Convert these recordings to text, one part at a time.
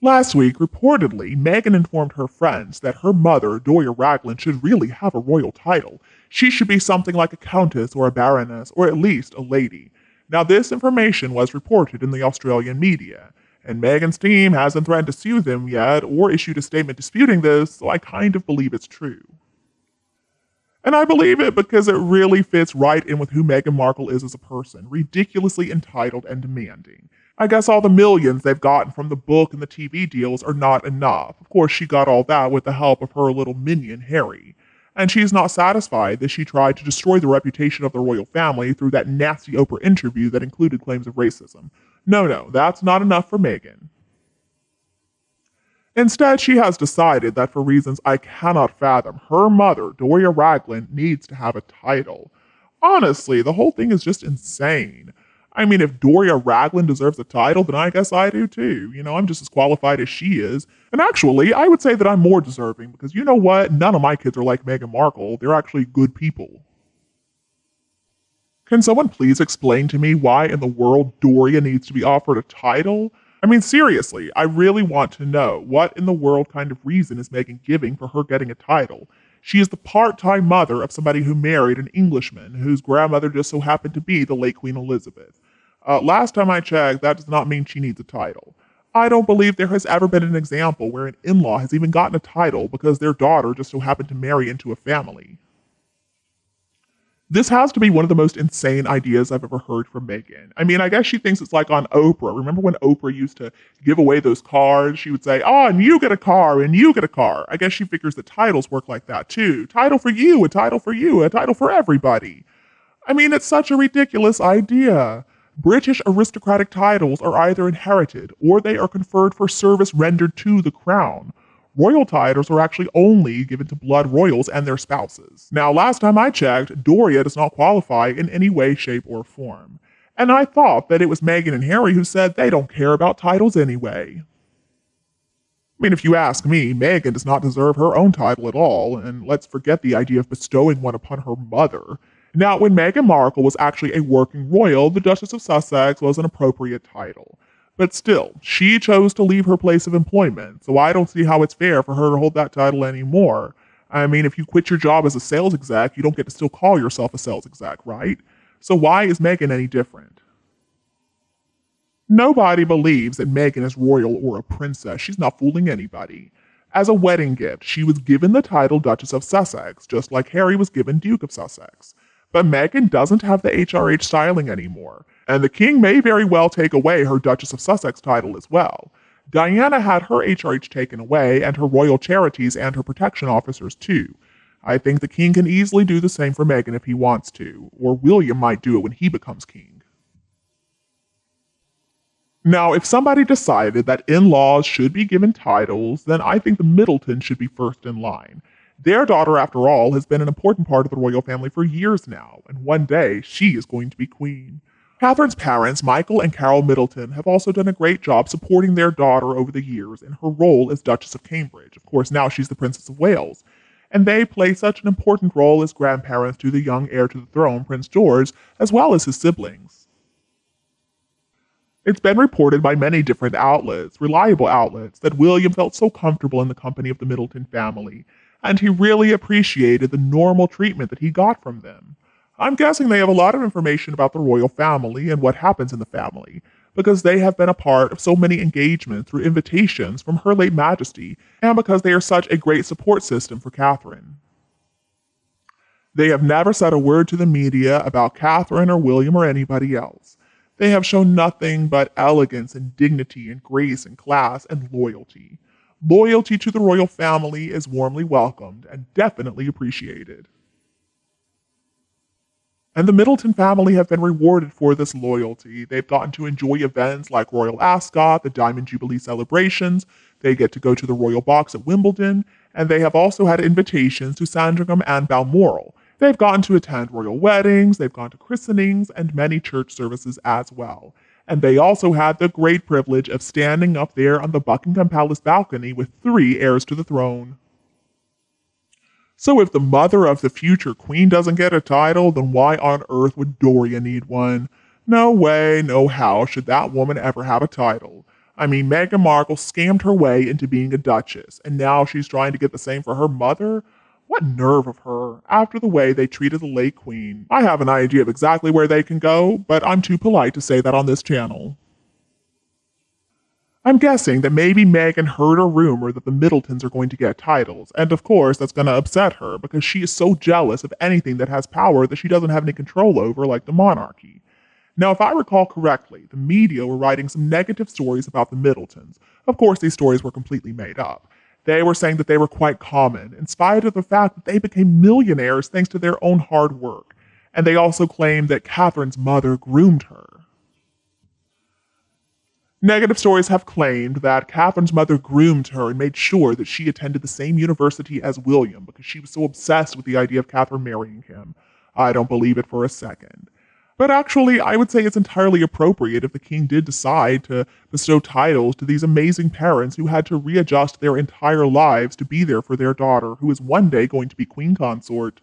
Last week, reportedly, Meghan informed her friends that her mother, Doria Raglan, should really have a royal title. She should be something like a countess or a baroness, or at least a lady. Now, this information was reported in the Australian media, and Meghan's team hasn't threatened to sue them yet or issued a statement disputing this, so I kind of believe it's true. And I believe it because it really fits right in with who Meghan Markle is as a person, ridiculously entitled and demanding. I guess all the millions they've gotten from the book and the TV deals are not enough. Of course, she got all that with the help of her little minion, Harry. And she's not satisfied that she tried to destroy the reputation of the royal family through that nasty Oprah interview that included claims of racism. No, that's not enough for Meghan. Instead, she has decided that for reasons I cannot fathom, her mother, Doria Raglan, needs to have a title. Honestly, the whole thing is just insane. I mean, if Doria Raglan deserves a title, then I guess I do too. I'm just as qualified as she is. And actually, I would say that I'm more deserving because you know what? None of my kids are like Meghan Markle. They're actually good people. Can someone please explain to me why in the world Doria needs to be offered a title? I mean, seriously, I really want to know what in the world kind of reason is Meghan giving for her getting a title. She is the part-time mother of somebody who married an Englishman whose grandmother just so happened to be the late Queen Elizabeth. Last time I checked, that does not mean she needs a title. I don't believe there has ever been an example where an in-law has even gotten a title because their daughter just so happened to marry into a family. This has to be one of the most insane ideas I've ever heard from Meghan. I mean, I guess she thinks it's like on Oprah. Remember when Oprah used to give away those cards? She would say, oh, and you get a car, and you get a car. I guess she figures that titles work like that too. Title for you, a title for you, a title for everybody. I mean, it's such a ridiculous idea. British aristocratic titles are either inherited or they are conferred for service rendered to the crown. Royal titles are actually only given to blood royals and their spouses. Now, last time I checked, Doria does not qualify in any way, shape, or form. And I thought that it was Meghan and Harry who said they don't care about titles anyway. I mean, if you ask me, Meghan does not deserve her own title at all, and let's forget the idea of bestowing one upon her mother. Now, when Meghan Markle was actually a working royal, the Duchess of Sussex was an appropriate title. But still, she chose to leave her place of employment, so I don't see how it's fair for her to hold that title anymore. I mean, if you quit your job as a sales exec, you don't get to still call yourself a sales exec, right? So why is Meghan any different? Nobody believes that Meghan is royal or a princess. She's not fooling anybody. As a wedding gift, she was given the title Duchess of Sussex, just like Harry was given Duke of Sussex. But Meghan doesn't have the HRH styling anymore, and the king may very well take away her Duchess of Sussex title as well. Diana had her HRH taken away, and her royal charities and her protection officers too. I think the king can easily do the same for Meghan if he wants to, or William might do it when he becomes king. Now, if somebody decided that in-laws should be given titles, then I think the Middletons should be first in line. Their daughter, after all, has been an important part of the royal family for years now, and one day she is going to be queen. Catherine's parents, Michael and Carol Middleton, have also done a great job supporting their daughter over the years in her role as Duchess of Cambridge. Of course, now she's the Princess of Wales. And they play such an important role as grandparents to the young heir to the throne, Prince George, as well as his siblings. It's been reported by many different outlets, reliable outlets, that William felt so comfortable in the company of the Middleton family, and he really appreciated the normal treatment that he got from them. I'm guessing they have a lot of information about the royal family and what happens in the family, because they have been a part of so many engagements through invitations from Her late Majesty, and because they are such a great support system for Catherine. They have never said a word to the media about Catherine or William or anybody else. They have shown nothing but elegance and dignity and grace and class and loyalty. Loyalty to the royal family is warmly welcomed and definitely appreciated. And the Middleton family have been rewarded for this loyalty. They've gotten to enjoy events like Royal Ascot, the Diamond Jubilee celebrations, they get to go to the Royal Box at Wimbledon, and they have also had invitations to Sandringham and Balmoral. They've gotten to attend royal weddings, they've gone to christenings, and many church services as well. And they also had the great privilege of standing up there on the Buckingham Palace balcony with 3 heirs to the throne. So if the mother of the future queen doesn't get a title, then why on earth would Doria need one? No way, no how should that woman ever have a title. I mean, Meghan Markle scammed her way into being a duchess, and now she's trying to get the same for her mother? What nerve of her, after the way they treated the late queen. I have an idea of exactly where they can go, but I'm too polite to say that on this channel. I'm guessing that maybe Meghan heard a rumor that the Middletons are going to get titles, and of course that's going to upset her because she is so jealous of anything that has power that she doesn't have any control over, like the monarchy. Now, if I recall correctly, the media were writing some negative stories about the Middletons. Of course, these stories were completely made up. They were saying that they were quite common, in spite of the fact that they became millionaires thanks to their own hard work. And they also claimed that Catherine's mother groomed her. Negative stories have claimed that Catherine's mother groomed her and made sure that she attended the same university as William because she was so obsessed with the idea of Catherine marrying him. I don't believe it for a second. But actually, I would say it's entirely appropriate if the king did decide to bestow titles to these amazing parents who had to readjust their entire lives to be there for their daughter, who is one day going to be queen consort.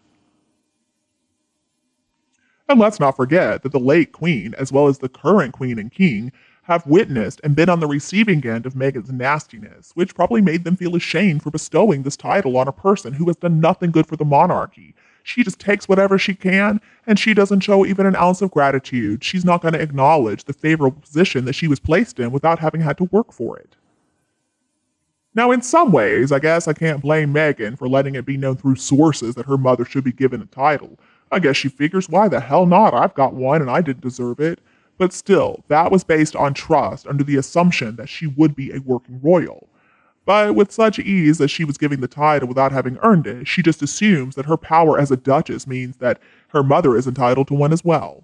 And let's not forget that the late queen, as well as the current queen and king, have witnessed and been on the receiving end of Meghan's nastiness, which probably made them feel ashamed for bestowing this title on a person who has done nothing good for the monarchy. She just takes whatever she can, and she doesn't show even an ounce of gratitude. She's not going to acknowledge the favorable position that she was placed in without having had to work for it. Now, in some ways, I guess I can't blame Meghan for letting it be known through sources that her mother should be given a title. I guess she figures, why the hell not? I've got one and I didn't deserve it. But still, that was based on trust under the assumption that she would be a working royal. But with such ease that she was giving the title without having earned it, she just assumes that her power as a duchess means that her mother is entitled to one as well.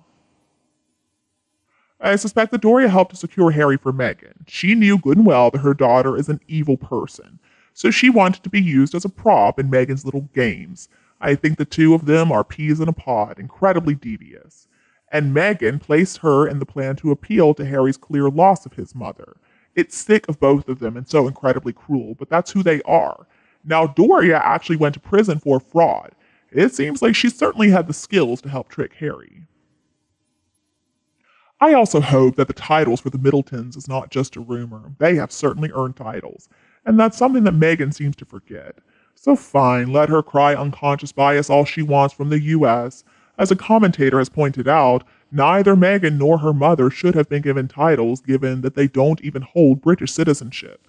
I suspect that Doria helped to secure Harry for Meghan. She knew good and well that her daughter is an evil person, so she wanted to be used as a prop in Meghan's little games. I think the two of them are peas in a pod, incredibly devious. And Meghan placed her in the plan to appeal to Harry's clear loss of his mother. It's sick of both of them and so incredibly cruel, but that's who they are. Now, Doria actually went to prison for fraud. It seems like she certainly had the skills to help trick Harry. I also hope that the titles for the Middletons is not just a rumor. They have certainly earned titles, and that's something that Meghan seems to forget. So fine, let her cry unconscious bias all she wants from the US. As a commentator has pointed out, neither Meghan nor her mother should have been given titles given that they don't even hold British citizenship.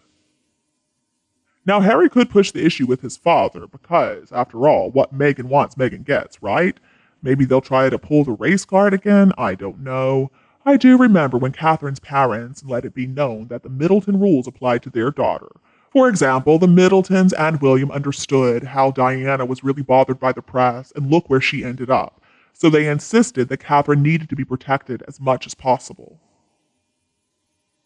Now, Harry could push the issue with his father because, after all, what Meghan wants, Meghan gets, right? Maybe they'll try to pull the race card again? I don't know. I do remember when Catherine's parents let it be known that the Middleton rules applied to their daughter. For example, the Middletons and William understood how Diana was really bothered by the press, and look where she ended up. So they insisted that Catherine needed to be protected as much as possible.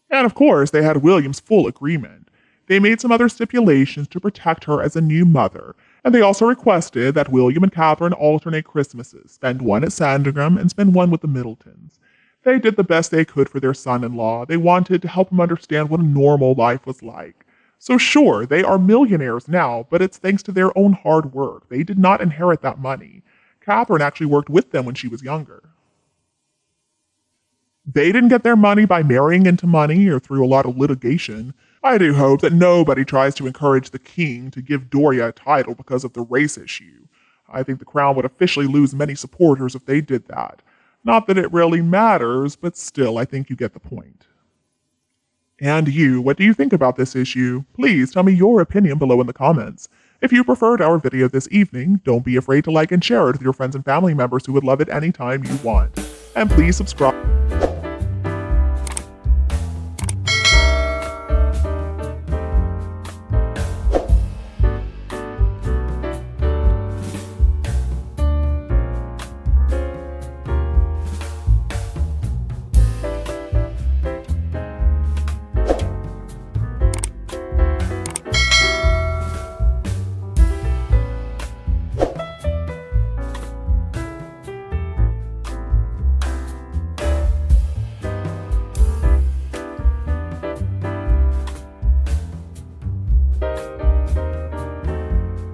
And of course, they had William's full agreement. They made some other stipulations to protect her as a new mother, and they also requested that William and Catherine alternate Christmases, spend one at Sandringham and spend one with the Middletons. They did the best they could for their son-in-law. They wanted to help him understand what a normal life was like. So sure, they are millionaires now, but it's thanks to their own hard work. They did not inherit that money. Catherine actually worked with them when she was younger. They didn't get their money by marrying into money or through a lot of litigation. I do hope that nobody tries to encourage the king to give Doria a title because of the race issue. I think the crown would officially lose many supporters if they did that. Not that it really matters, but still, I think you get the point. And you, what do you think about this issue? Please tell me your opinion below in the comments. If you preferred our video this evening, don't be afraid to like and share it with your friends and family members who would love it anytime you want. And please subscribe.